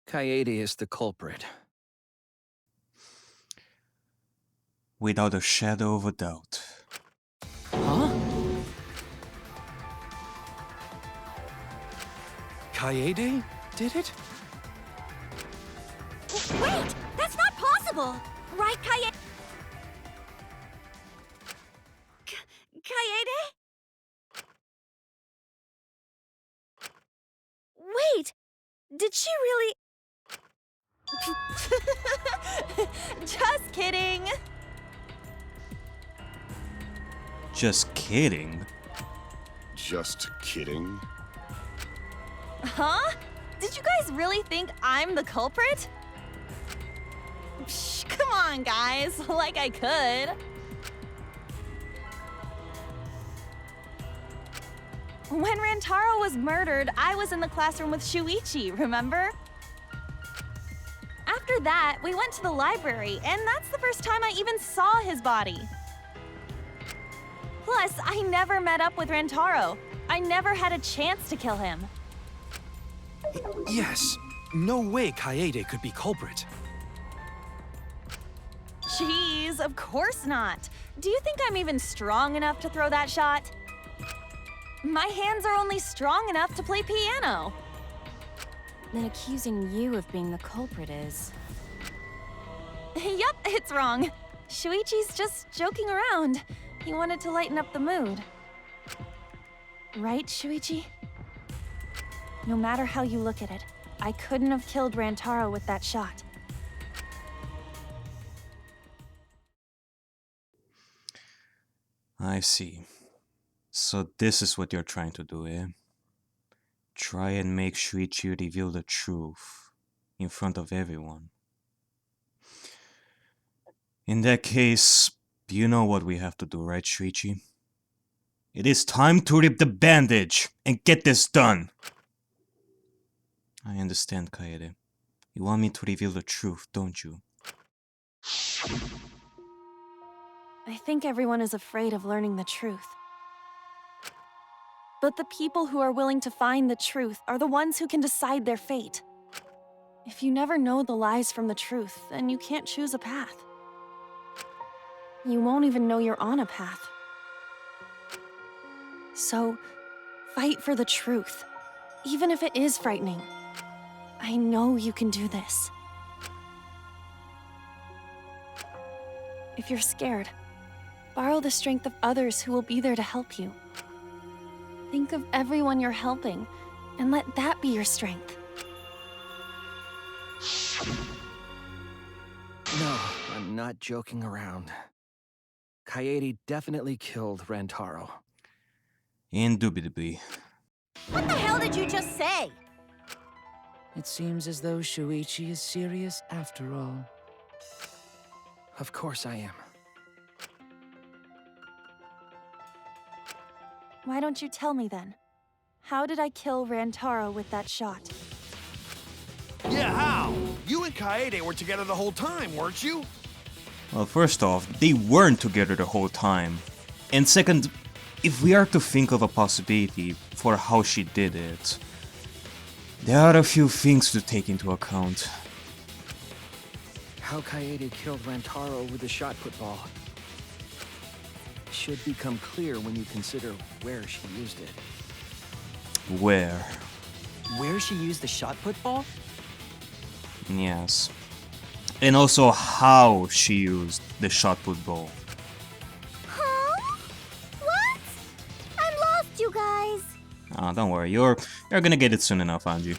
Kaede is the culprit. Without a shadow of a doubt. Huh? Kaede did it? Wait! That's not possible! Right, Kaede? Kaede? Wait! Did she really... Just kidding! Just kidding. Just kidding. Huh? Did you guys really think I'm the culprit? Psh, come on, guys. Like I could. When Rantaro was murdered, I was in the classroom with Shuichi, remember? After that, we went to the library, and that's the first time I even saw his body. Plus, I never met up with Rantaro. I never had a chance to kill him. Yes. No way Kaede could be culprit. Jeez, of course not. Do you think I'm even strong enough to throw that shot? My hands are only strong enough to play piano. Then accusing you of being the culprit is... Yup, it's wrong. Shuichi's just joking around. He wanted to lighten up the mood. Right, Shuichi? No matter how you look at it, I couldn't have killed Rantaro with that shot. I see. So this is what you're trying to do, eh? Try and make Shuichi reveal the truth in front of everyone. In that case, you know what we have to do, right, Shuichi? It is time to rip the bandage and get this done! I understand, Kaede. You want me to reveal the truth, don't you? I think everyone is afraid of learning the truth. But the people who are willing to find the truth are the ones who can decide their fate. If you never know the lies from the truth, then you can't choose a path. You won't even know you're on a path. So, fight for the truth, even if it is frightening. I know you can do this. If you're scared, borrow the strength of others who will be there to help you. Think of everyone you're helping, and let that be your strength. No, I'm not joking around. Kaede definitely killed Rantaro. Indubitably. What the hell did you just say? It seems as though Shuichi is serious after all. Of course I am. Why don't you tell me then? How did I kill Rantaro with that shot? Yeah, how? You and Kaede were together the whole time, weren't you? Well, first off, they weren't together the whole time. And second, if we are to think of a possibility for how she did it, there are a few things to take into account. How Kaede killed Rantaro with the shot put ball should become clear when you consider where she used it. Where? Where she used the shot put ball? Yes. And also how she used the shot put ball. Huh? What? I'm lost, you guys. Ah, don't worry, you're gonna get it soon enough, Anji.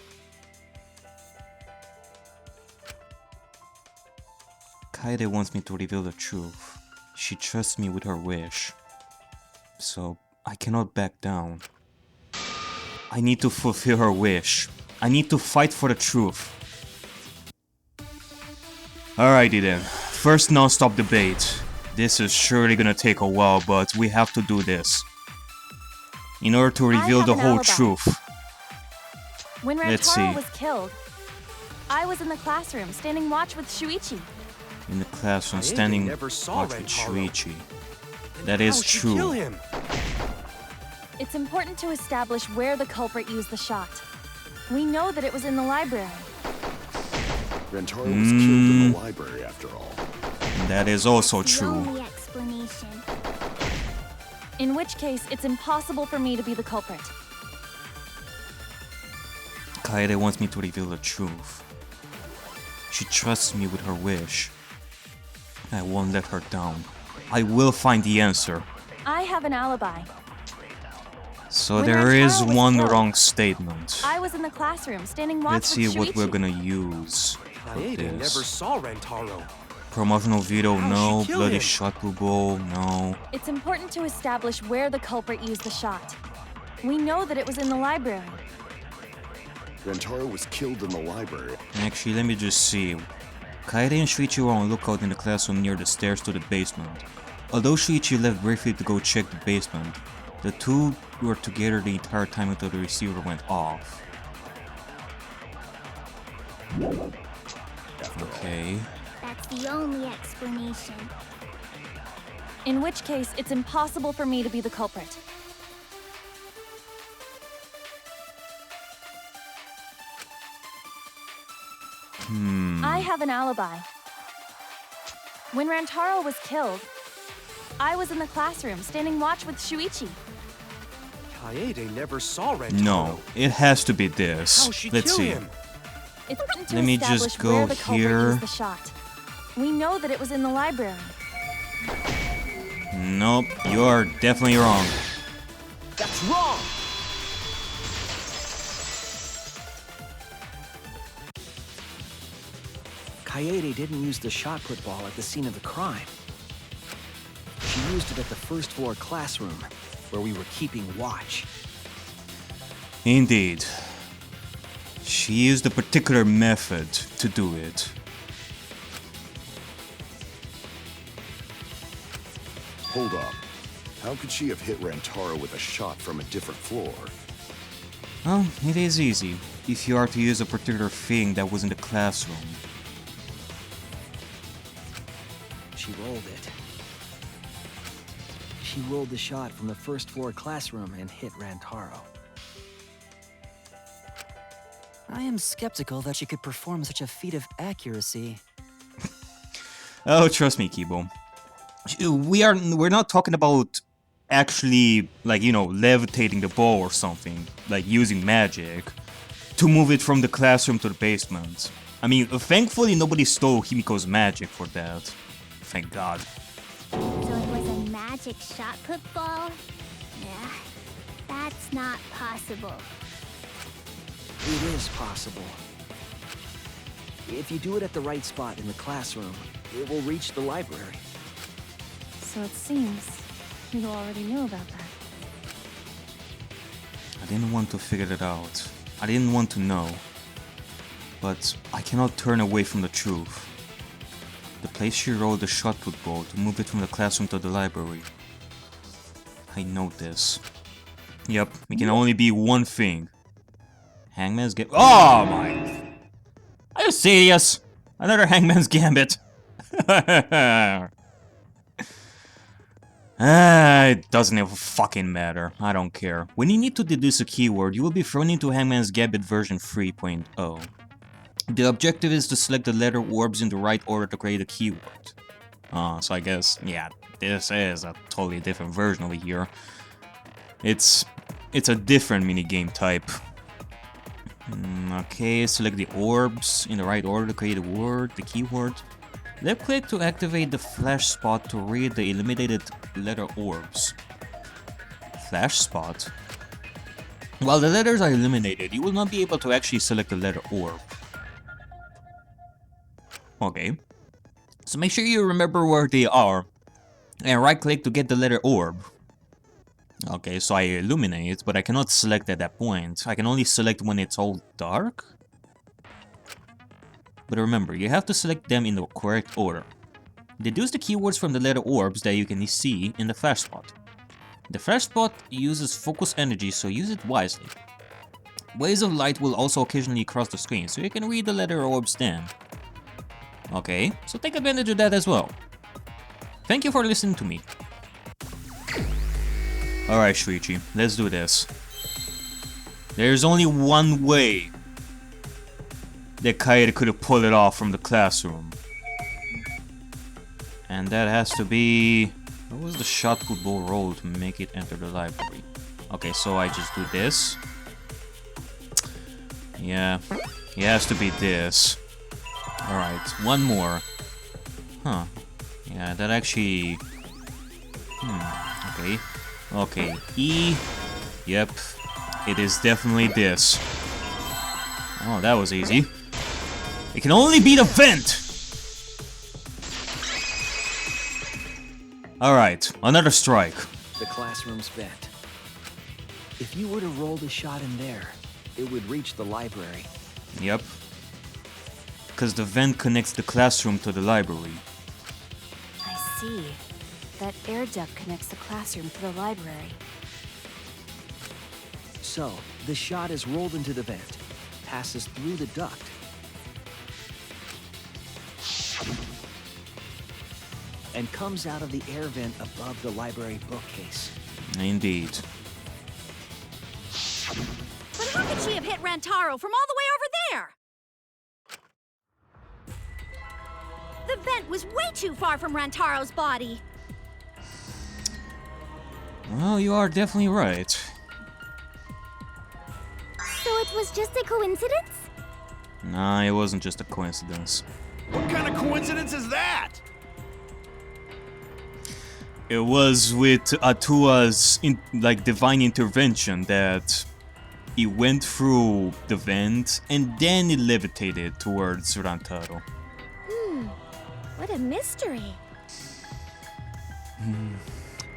Kaede wants me to reveal the truth. She trusts me with her wish. So, I cannot back down. I need to fulfill her wish. I need to fight for the truth. Alrighty then. First non-stop debate. This is surely gonna take a while, but we have to do this. In order to reveal the whole truth. When Let's see. Rantaro was killed, I was in the classroom standing watch with Shuichi. In the classroom, Kaede standing never saw watch with Rantaro. Shuichi. That is How'd she kill true. him? It's important to establish where the culprit used the shot. We know that it was in the library. Rentaro was killed in the library after all. That is also That's the true. only explanation. In which case, it's impossible for me to be the culprit. Kaede wants me to reveal the truth. She trusts me with her wish. I won't let her down. I will find the answer. I have an alibi. So When there is Rentaro was one killed, wrong statement. I was in the classroom, standing watch Let's with see what we're Shuichi. gonna use for Kaede never this. saw Rentaro. Promotional video, How'd no. she kill Bloody him? shotgun bowl, no. It's important to establish where the culprit used the shot. We know that it was in the library. Rentaro was killed in the library. Actually, let me just see. Kaede and Shuichi were on lookout in the classroom near the stairs to the basement. Although Shuichi left briefly to go check the basement, the two were together the entire time until the receiver went off. Okay. That's the only explanation. In which case, it's impossible for me to be the culprit. I have an alibi. When Rantaro was killed, I was in the classroom, standing watch with Shuichi. Kaede never saw Rentaro. No, it has to be this. How'd she Let's kill see. him? It's important to Let me just establish go where the culprit here. used the shot. We know that it was in the library. Nope, you are definitely wrong. That's wrong! Kaede didn't use the shot put ball at the scene of the crime. She used it at the first floor classroom, where we were keeping watch. Indeed. She used a particular method to do it. Hold up. How could she have hit Rentaro with a shot from a different floor? Well, it is easy, if you are to use a particular thing that was in the classroom. She rolled it. She rolled the shot from the first floor classroom and hit Rantaro. I am skeptical that she could perform such a feat of accuracy. Oh, trust me, Kibo. We're not talking about actually, like, you know, levitating the ball or something, like using magic to move it from the classroom to the basement. I mean, thankfully nobody stole Himiko's magic for that. Thank God. So it was a magic shot put ball? Yeah, that's not possible. It is possible. If you do it at the right spot in the classroom, it will reach the library. So it seems you already knew about that. I didn't want to figure it out. I didn't want to know. But I cannot turn away from the truth. The place she rolled the shot put ball to move it from the classroom to the library. I know this. Yep, it can only be one thing. Hangman's Gambit. Oh my! Are you serious? Another Hangman's Gambit. It doesn't even fucking matter. I don't care. When you need to deduce a keyword, you will be thrown into Hangman's Gambit version 3.0. The objective is to select the letter orbs in the right order to create a keyword. So I guess, yeah, this is a totally different version over here. It's a different minigame type. Okay, select the orbs in the right order to create a word, the keyword. Left click to activate the flash spot to read the eliminated letter orbs. Flash spot? While the letters are eliminated, you will not be able to actually select the letter orb. Okay. So make sure you remember where they are. And right click to get the letter orb. Okay, so I illuminate, but I cannot select at that point. I can only select when it's all dark. But remember, you have to select them in the correct order. Deduce the keywords from the letter orbs that you can see in the flash spot. The flash spot uses focus energy, so use it wisely. Waves of light will also occasionally cross the screen, so you can read the letter orbs then. Okay, so take advantage of that as well. Thank you for listening to me. Alright, Shuichi, let's do this. There's only one way that Kaede could have pulled it off from the classroom. And that has to be... What was the shot put ball roll to make it enter the library? Okay, so I just do this. Yeah, it has to be this. Alright, one more. Huh. Yeah, that actually... okay. Okay, E. Yep, it is definitely this. Oh, that was easy. It can only be the vent! Alright, another strike. The classroom's vent. If you were to roll the shot in there, it would reach the library. Yep. Because the vent connects the classroom to the library. I see. That air duct connects the classroom to the library. So, the shot is rolled into the vent, passes through the duct, and comes out of the air vent above the library bookcase. Indeed. But how could she have hit Rantaro from all the way over there? The vent was way too far from Rantaro's body. Well, you are definitely right. So it was just a coincidence? Nah, it wasn't just a coincidence. What kind of coincidence is that? It was with Atua's divine intervention that he went through the vent and then it levitated towards Rantaro. What a mystery.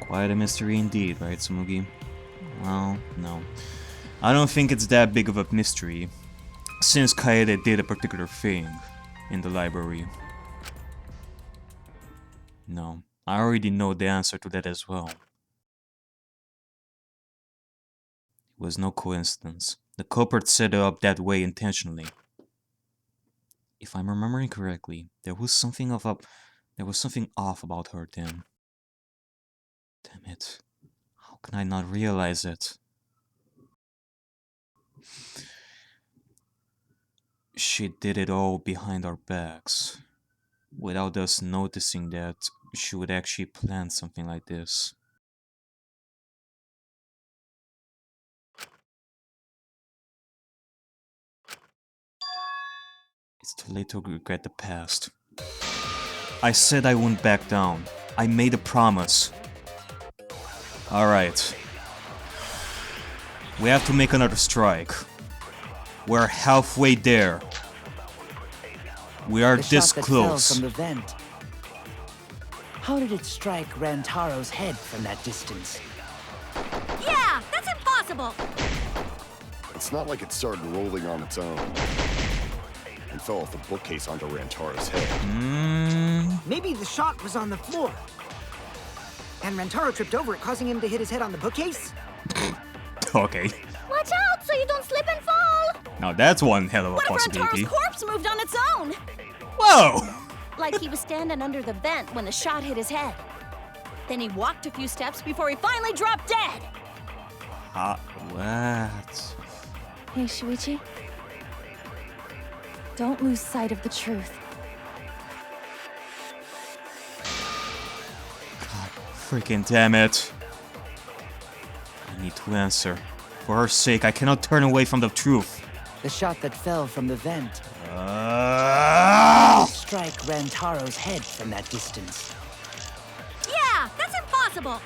Quite a mystery indeed, right, Tsumugi? Well, no. I don't think it's that big of a mystery, since Kaede did a particular thing in the library. No, I already know the answer to that as well. It was no coincidence. The culprit set it up that way intentionally. If I'm remembering correctly, there was something off about her then. Damn it. How can I not realize it? She did it all behind our backs, without us noticing that she would actually plan something like this. It's too late to regret the past. I said I wouldn't back down. I made a promise. Alright. We have to make another strike. We're halfway there. We are this close. Fell from the vent. How did it strike Rantaro's head from that distance? Yeah, that's impossible. It's not like it started rolling on its own and fell off the bookcase onto Rantaro's head. Maybe the shot was on the floor. And Rantaro tripped over it, causing him to hit his head on the bookcase? Okay. Watch out so you don't slip and fall. Now that's one hell of a What if possibility. Rantaro's corpse moved on its own? Whoa! Like he was standing under the vent when the shot hit his head. Then he walked a few steps before he finally dropped dead. What? Hey, Shuichi. Don't lose sight of the truth. God freaking damn it. I need to answer. For her sake, I cannot turn away from the truth. The shot that fell from the vent strike Rantaro's head from that distance. Yeah, that's impossible.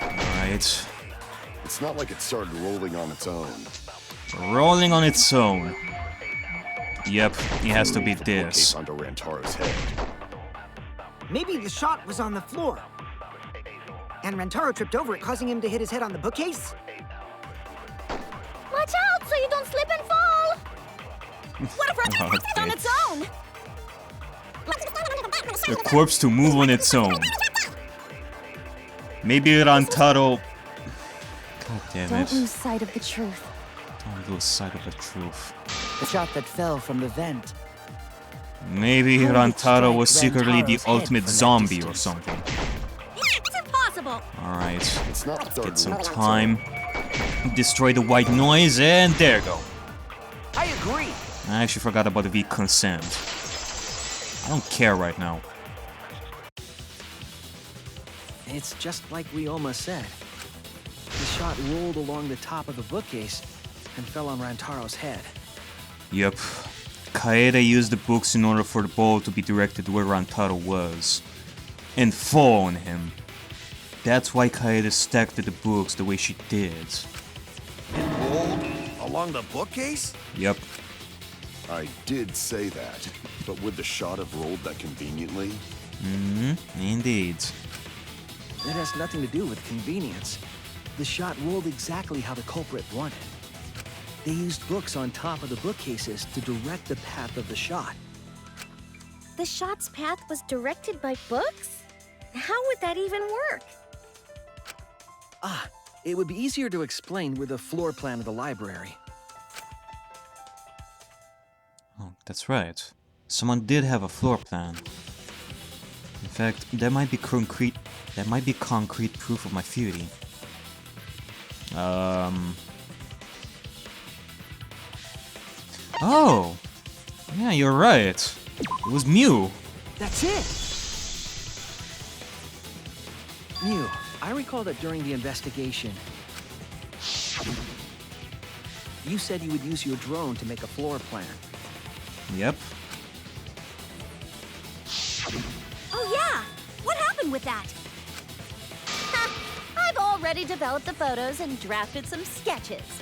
Alright. It's not like it started rolling on its own. Rolling on its own. Yep, it has to be The bookcase this. onto Rantaro's head. Maybe the shot was on the floor. And Rantaro tripped over it, causing him to hit his head on the bookcase? Watch out so you don't slip and fall. What if Rantaro's Okay. on its own? The corpse to move on its own. Maybe Rantaro... God damn Don't it. lose sight of the truth. Don't lose sight of the truth. The shot that fell from the vent. Maybe How did it Rantaro was strike secretly the Rantaro's head ultimate from that zombie or distance? something. Yeah, it's impossible. Alright, It's not get started some rolling on its time. Destroy the white noise, and there you go. I agree. I actually forgot about the consent. I don't care right now. It's just like Ryoma said. The shot rolled along the top of the bookcase and fell on Rantaro's head. Yep. Kaede used the books in order for the ball to be directed where Rantaro was. And fall on him. That's why Kaede stacked the books the way she did. It rolled along the bookcase? Yep. I did say that, but would the shot have rolled that conveniently? Indeed. It has nothing to do with convenience. The shot rolled exactly how the culprit wanted. They used books on top of the bookcases to direct the path of the shot. The shot's path was directed by books? How would that even work? It would be easier to explain with a floor plan of the library. Oh, that's right. Someone did have a floor plan. In fact, that might be concrete proof of my theory. Oh! Yeah, you're right. It was Mew. That's it! Mew, I recall that during the investigation, you said you would use your drone to make a floor plan. Yep. Oh yeah! What happened with that? I've already developed the photos and drafted some sketches.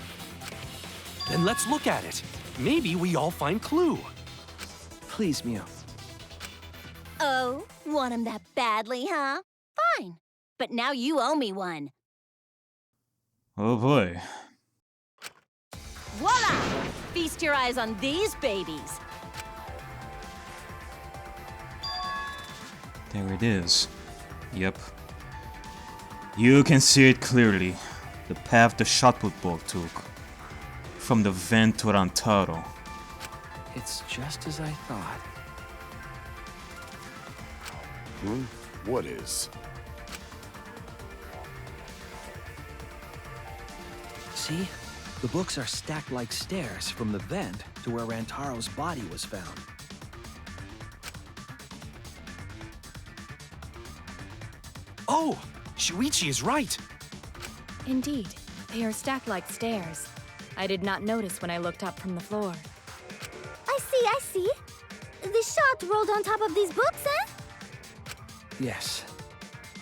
Then let's look at it. Maybe we all find clue. Please, Mew. Oh, want him that badly, huh? Fine. But now you owe me one. Oh boy. Voila! Feast your eyes on these babies. There it is. Yep. You can see it clearly. The path the shotput ball took. From the vent to Rantaro. It's just as I thought. What is? See? The books are stacked like stairs from the vent to where Rantaro's body was found. Oh, Shuichi is right. Indeed, they are stacked like stairs. I did not notice when I looked up from the floor. I see. The shot rolled on top of these books, eh? Yes,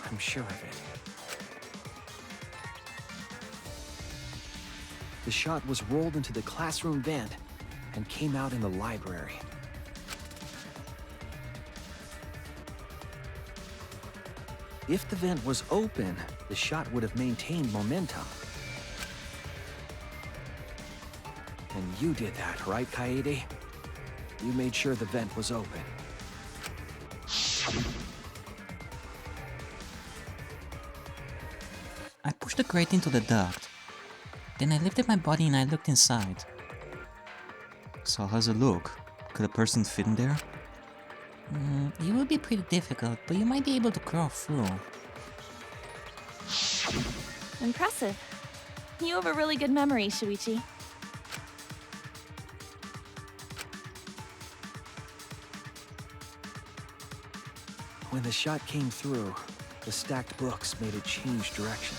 I'm sure of it. The shot was rolled into the classroom vent and came out in the library. If the vent was open, the shot would have maintained momentum. And you did that, right, Kaede? You made sure the vent was open. I pushed the grate into the duct. Then I lifted my body and I looked inside. So how's it look? Could a person fit in there? It would be pretty difficult, but you might be able to crawl through. Impressive. You have a really good memory, Shuichi. When the shot came through, the stacked books made it change direction.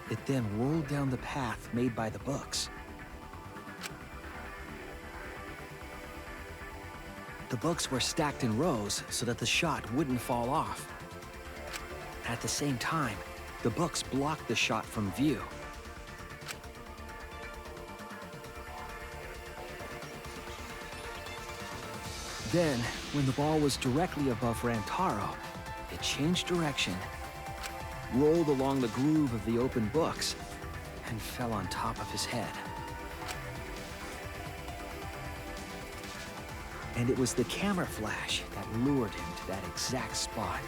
It then rolled down the path made by the books. The books were stacked in rows so that the shot wouldn't fall off. At the same time, the books blocked the shot from view. Then, when the ball was directly above Rantaro, it changed direction, rolled along the groove of the open books, and fell on top of his head. And it was the camera flash that lured him to that exact spot.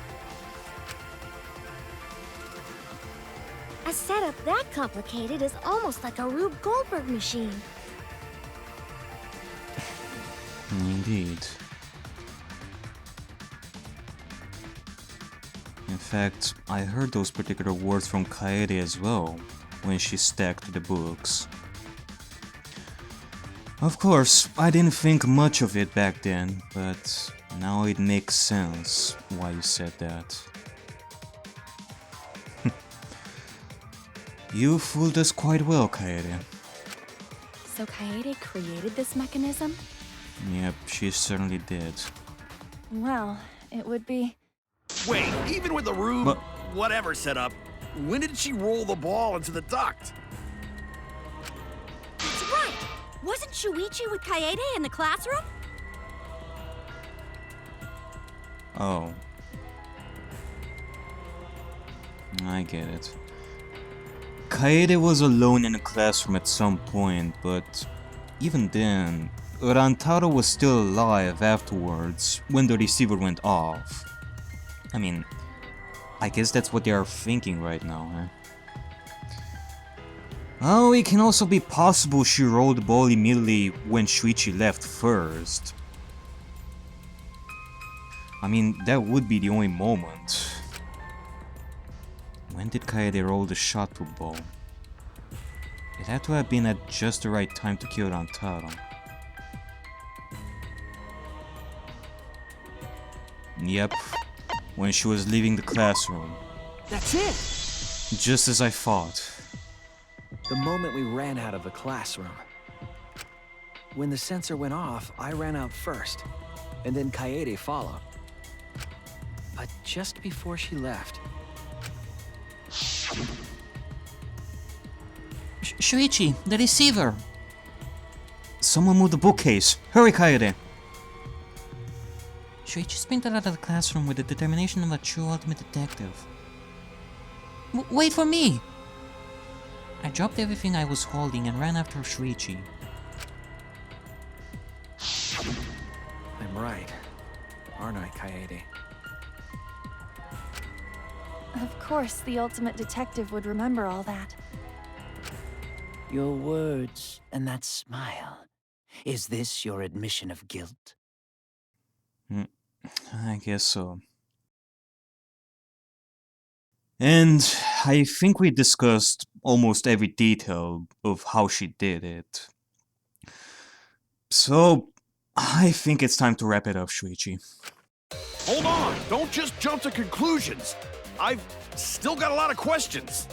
A setup that complicated is almost like a Rube Goldberg machine. Indeed. In fact, I heard those particular words from Kaede as well, when she stacked the books. Of course, I didn't think much of it back then, but now it makes sense why you said that. You fooled us quite well, Kaede. So Kaede created this mechanism? Yep, she certainly did. Well, it would be... Wait, even with the room, But- whatever set up, when did she roll the ball into the duct? That's right! Wasn't Shuichi with Kaede in the classroom? Oh. I get it. Kaede was alone in the classroom at some point, but even then, Rantaro was still alive afterwards when the receiver went off. I mean, I guess that's what they are thinking right now, huh? Oh, it can also be possible she rolled the ball immediately when Shuichi left first. I mean, that would be the only moment. When did Kaede roll the shot put ball? It had to have been at just the right time to kill Rantaro. Yep, when she was leaving the classroom. That's it! Just as I thought. The moment we ran out of the classroom. When the sensor went off, I ran out first, and then Kaede followed. But just before she left... Shuichi, the receiver! Someone moved the bookcase. Hurry, Kaede! Shuichi sprinted out of the classroom with the determination of a true ultimate detective. Wait for me! I dropped everything I was holding and ran after Shuichi. I'm right, aren't I, Kaede? Of course, the ultimate detective would remember all that. Your words and that smile. Is this your admission of guilt? I guess so. And I think we discussed almost every detail of how she did it. So, I think it's time to wrap it up, Shuichi. Hold on, don't just jump to conclusions. I've still got a lot of questions.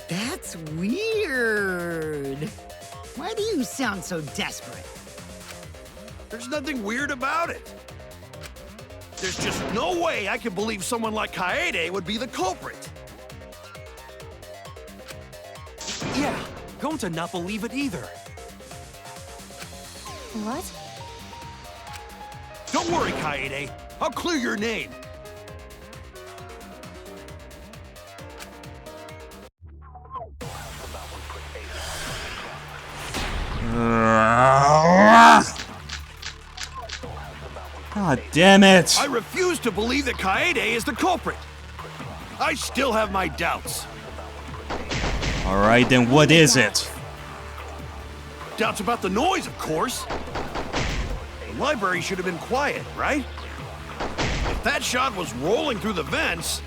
That's weird. Why do you sound so desperate? There's nothing weird about it. There's just no way I can believe someone like Kaede would be the culprit. Yeah, going to not believe it either. What? Don't worry, Kaede. I'll clear your name. God damn it! I refuse to believe that Kaede is the culprit. I still have my doubts. Alright, then what is it? Doubts about the noise, of course. The library should have been quiet, right? If that shot was rolling through the vents,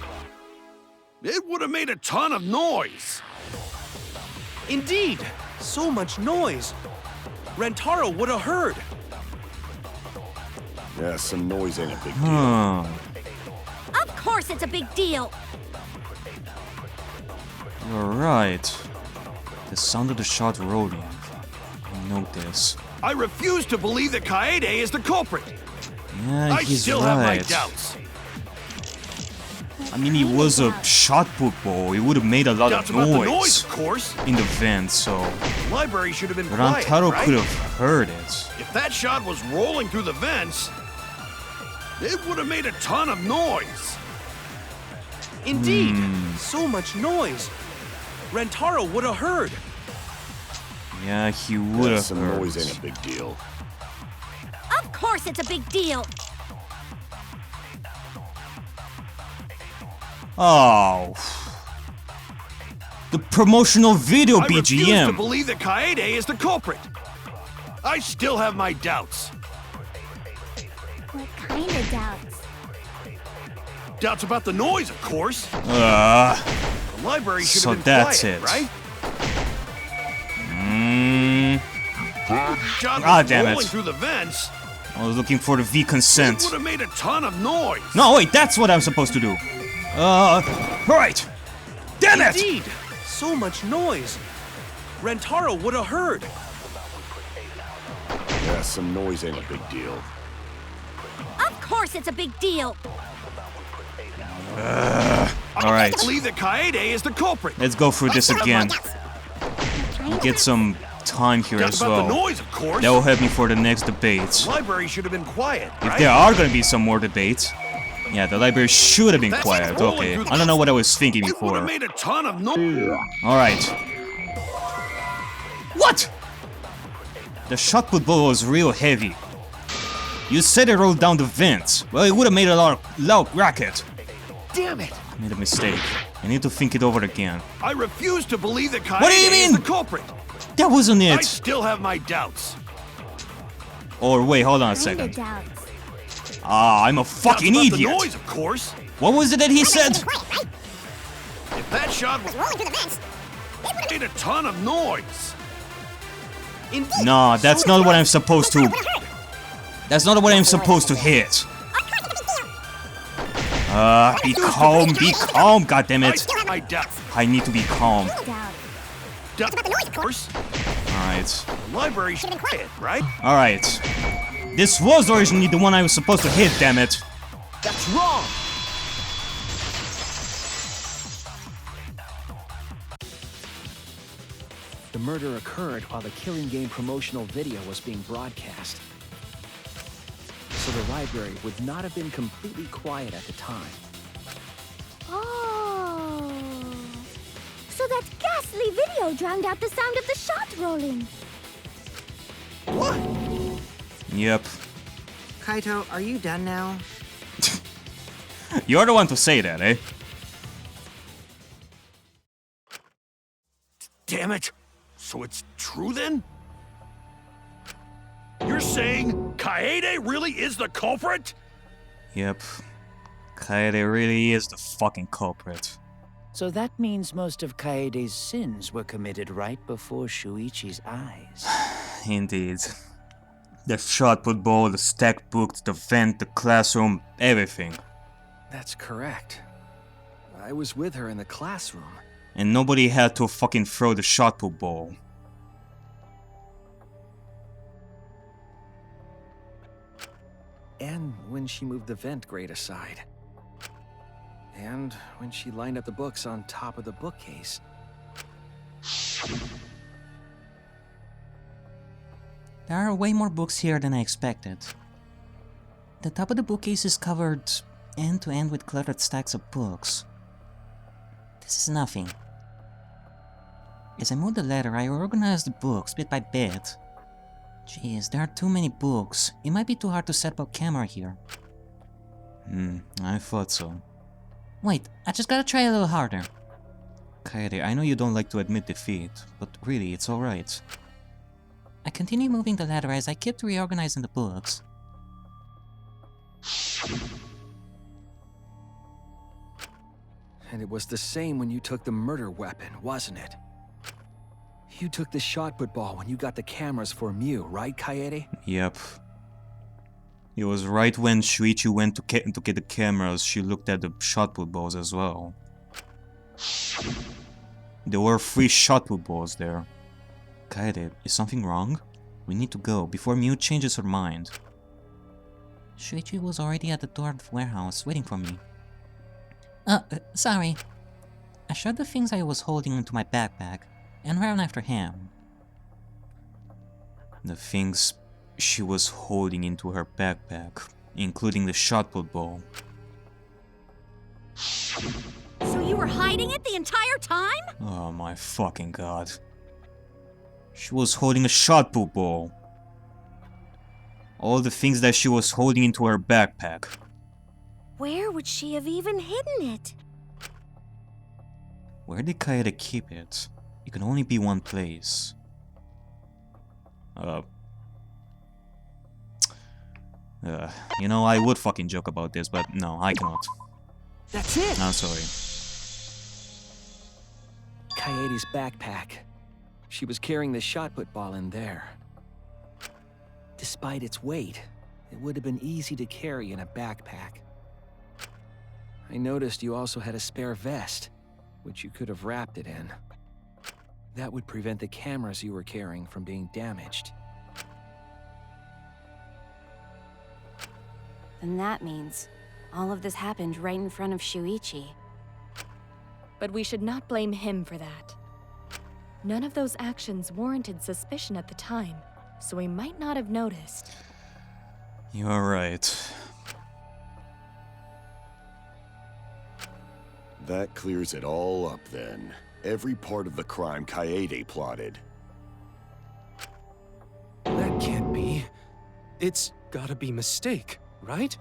it would have made a ton of noise. Indeed, so much noise. Rentaro would have heard. Yeah, some noise ain't a big deal. Huh. Of course it's a big deal. You're right. The sound of the shot rolling. I know this. I refuse to believe that Kaede is the culprit. Yeah, I he's still right. have my doubts. I mean, he was a shot put ball. It would have made a lot Doubts of about the noise noise, of course. in the vent, so The library should have been quiet, Rantaro right? could have heard it. If that shot was rolling through the vents, it would have made a ton of noise. Indeed, so much noise. Rentaro would have heard. Yeah, he would Yeah, have some heard. noise ain't a big deal. Of course it's a big deal. Oh. The promotional video I refuse to BGM. believe that Kaede is the culprit. I still have my doubts. What kind of doubts? Doubts about the noise, of course. The library should So have been that's quiet, it. right? Shot Ah, was damn it. rolling through the vents. I was looking for the V consent. Would have made a ton of noise. No, wait, that's what I'm supposed to do. Right. Damn it! Indeed! So much noise. Rentaro would have heard. Yeah, some noise ain't a big deal. Of course it's a big deal. All right, I believe that Kaede is the culprit. let's go through this again. Get some time here Doubts as about the well. noise, of course. That will help me for the next debates. The library should have been quiet, If right? there are gonna be some more debates, yeah, the library should have been That's quiet. rolling Okay, through the- I don't know what I was thinking It would before. have made a ton of noise. All right. What? The shot put ball was real heavy. You said it rolled down the vents. Well, it would have made a loud racket. Damn it! I made a mistake. I need to think it over again. I refuse to believe that Kaede What do you is mean? the culprit. That wasn't I it. still have my doubts. Or wait, hold on a Kinda second. doubts. Ah, I'm a fucking Doubts about idiot. The noise, of course. What was it that he said? If that shot was rolling through the vents, it would have made a ton of noise. No, that's not what I'm supposed to. That's not what I'm supposed to hit. Be calm, goddammit. My doubts. I need to be calm. Doubts about the noise, of course. Alright. The library should have been quiet, right? Alright. This was originally the one I was supposed to hit, damn it. That's wrong! The murder occurred while the Killing Game promotional video was being broadcast. So the library would not have been completely quiet at the time. Oh. So that ghastly video drowned out the sound of the shot rolling. Yep. Kaito, are you done now? You're the one to say that, eh? Damn it. So it's true then? You're saying Kaede really is the culprit? Yep. Kaede really is the fucking culprit. So that means most of Kaede's sins were committed right before Shuichi's eyes. Indeed. The shot put ball, the stacked books, the vent, the classroom, everything. That's correct. I was with her in the classroom. And nobody had to fucking throw the shot put ball. And when she moved the vent grate aside. And when she lined up the books on top of the bookcase. There are way more books here than I expected. The top of the bookcase is covered end to end with cluttered stacks of books. This is nothing. As I moved the ladder, I organized the books bit by bit. Jeez, there are too many books. It might be too hard to set up a camera here. I thought so. Wait, I just gotta try a little harder. Kaede, I know you don't like to admit defeat, but really, it's alright. I continued moving the ladder as I kept reorganizing the books. And it was the same when you took the murder weapon, wasn't it? You took the shot put ball when you got the cameras for Mew, right, Kaede? Yep. It was right when Shuichi went to get the cameras, she looked at the shot put balls as well. There were 3 shot put balls there. Kaede, is something wrong? We need to go before Mew changes her mind. Shuichi was already at the door of the warehouse waiting for me. Sorry. I shoved the things I was holding into my backpack and ran after him. The things she was holding into her backpack, including the shot put ball. So you were hiding it the entire time? Oh my fucking god. She was holding a shot put ball. All the things that she was holding into her backpack. Where would she have even hidden it? Where did Kaede keep it? It can only be one place. You know, I would fucking joke about this, but no, I cannot. That's it! I'm sorry. Kaede's backpack. She was carrying the shot put ball in there. Despite its weight, it would have been easy to carry in a backpack. I noticed you also had a spare vest, which you could have wrapped it in. That would prevent the cameras you were carrying from being damaged. Then that means all of this happened right in front of Shuichi. But we should not blame him for that. None of those actions warranted suspicion at the time, so we might not have noticed. You're right. That clears it all up then. Every part of the crime Kaede plotted. That can't be. It's gotta be mistake, right?